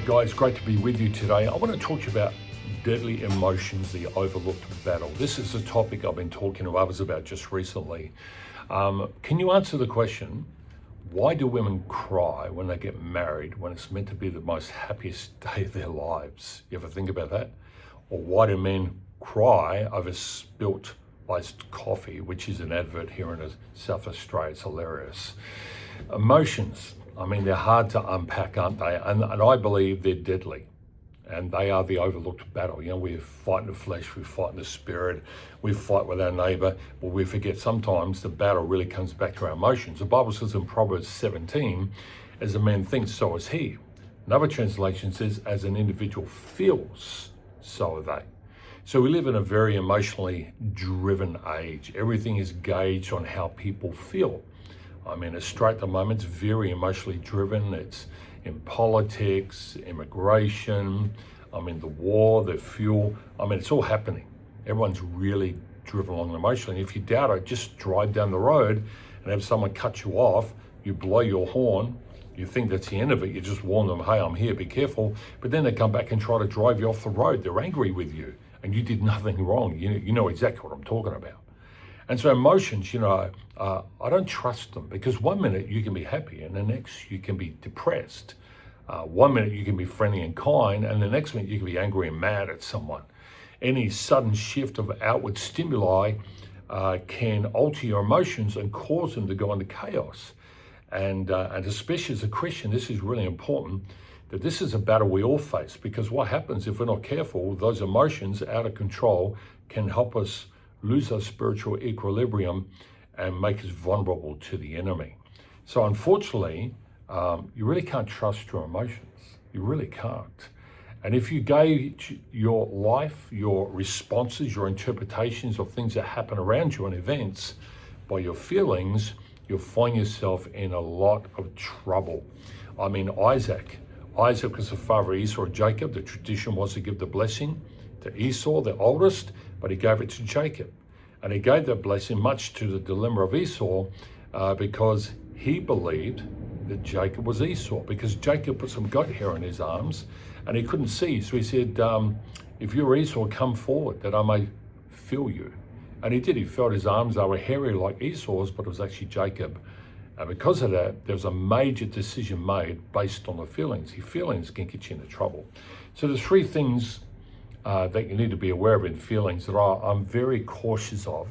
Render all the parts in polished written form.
G'day guys, great to be with you today. I want to talk to you about deadly emotions, the overlooked battle. This is a topic I've been talking to others about just recently. Can you answer the question, why do women cry when they get married when it's meant to be the most happiest day of their lives? You ever think about that? Or why do men cry over spilt iced coffee, which is an advert here in South Australia? It's hilarious. Emotions, I mean, they're hard to unpack, aren't they? And I believe they're deadly. And they are the overlooked battle. You know, we fight in the flesh, we fight in the spirit, we fight with our neighbor, but we forget sometimes the battle really comes back to our emotions. The Bible says in Proverbs 17, as a man thinks, so is he. Another translation says, as an individual feels, so are they. So we live in a very emotionally driven age. Everything is gauged on how people feel. I mean, Australia at the moment is very emotionally driven. It's in politics, immigration, the war, the fuel. It's all happening. Everyone's really driven along emotionally. If you doubt it, just drive down the road and have someone cut you off. You blow your horn. You think that's the end of it. You just warn them, hey, I'm here, be careful. But then they come back and try to drive you off the road. They're angry with you and you did nothing wrong. You know exactly what I'm talking about. And so emotions, I don't trust them, because 1 minute you can be happy and the next you can be depressed. 1 minute you can be friendly and kind and the next minute you can be angry and mad at someone. Any sudden shift of outward stimuli can alter your emotions and cause them to go into chaos. And especially as a Christian, this is really important, that this is a battle we all face, because what happens if we're not careful, those emotions out of control can help us lose our spiritual equilibrium and make us vulnerable to the enemy. So unfortunately, you really can't trust your emotions. You really can't. And if you gauge your life, your responses, your interpretations of things that happen around you and events by your feelings, you'll find yourself in a lot of trouble. Isaac was the father of Esau and Jacob. The tradition was to give the blessing to Esau, the oldest, but he gave it to Jacob. And he gave that blessing much to the dilemma of Esau because he believed that Jacob was Esau, because Jacob put some goat hair in his arms and he couldn't see. So he said, if you're Esau, come forward that I may feel you. And he did. He felt his arms. They were hairy like Esau's, but it was actually Jacob. And because of that, there was a major decision made based on the feelings. Your feelings can get you into trouble. So there's three things that you need to be aware of in feelings that I'm very cautious of,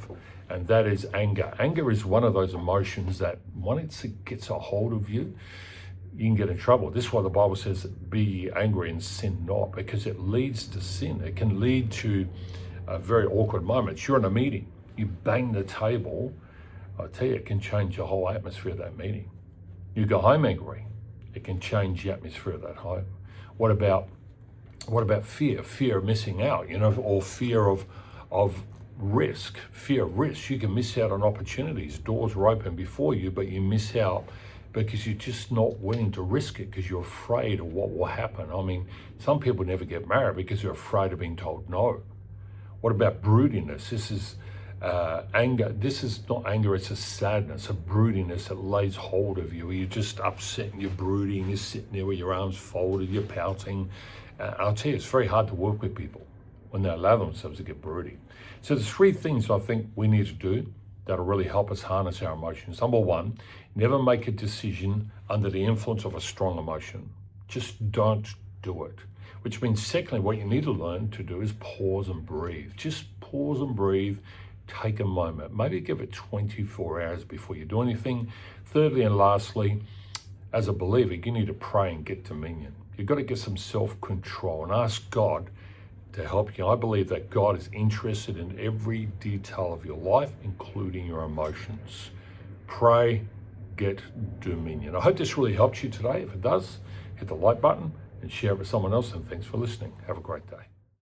and that is anger. Anger is one of those emotions that once it gets a hold of you, you can get in trouble. This is why the Bible says, be ye angry and sin not, because it leads to sin. It can lead to very awkward moments. You're in a meeting, you bang the table, I tell you, it can change the whole atmosphere of that meeting. You go home angry, it can change the atmosphere of that home. What about fear? Fear of missing out, or fear of risk. Fear of risk. You can miss out on opportunities. Doors are open before you, but you miss out because you're just not willing to risk it because you're afraid of what will happen. Some people never get married because they're afraid of being told no. What about broodiness? This is anger. This is not anger, it's a sadness, a broodiness that lays hold of you. You're just upset and you're brooding, you're sitting there with your arms folded, you're pouting. I'll tell you, it's very hard to work with people when they allow themselves to get broody. So there's three things I think we need to do that'll really help us harness our emotions. Number one, never make a decision under the influence of a strong emotion. Just don't do it. Which means, secondly, what you need to learn to do is pause and breathe. Just pause and breathe. Take a moment. Maybe give it 24 hours before you do anything. Thirdly and lastly, as a believer, you need to pray and get dominion. You've got to get some self-control and ask God to help you. I believe that God is interested in every detail of your life, including your emotions. Pray, get dominion. I hope this really helps you today. If it does, hit the like button and share it with someone else. And thanks for listening. Have a great day.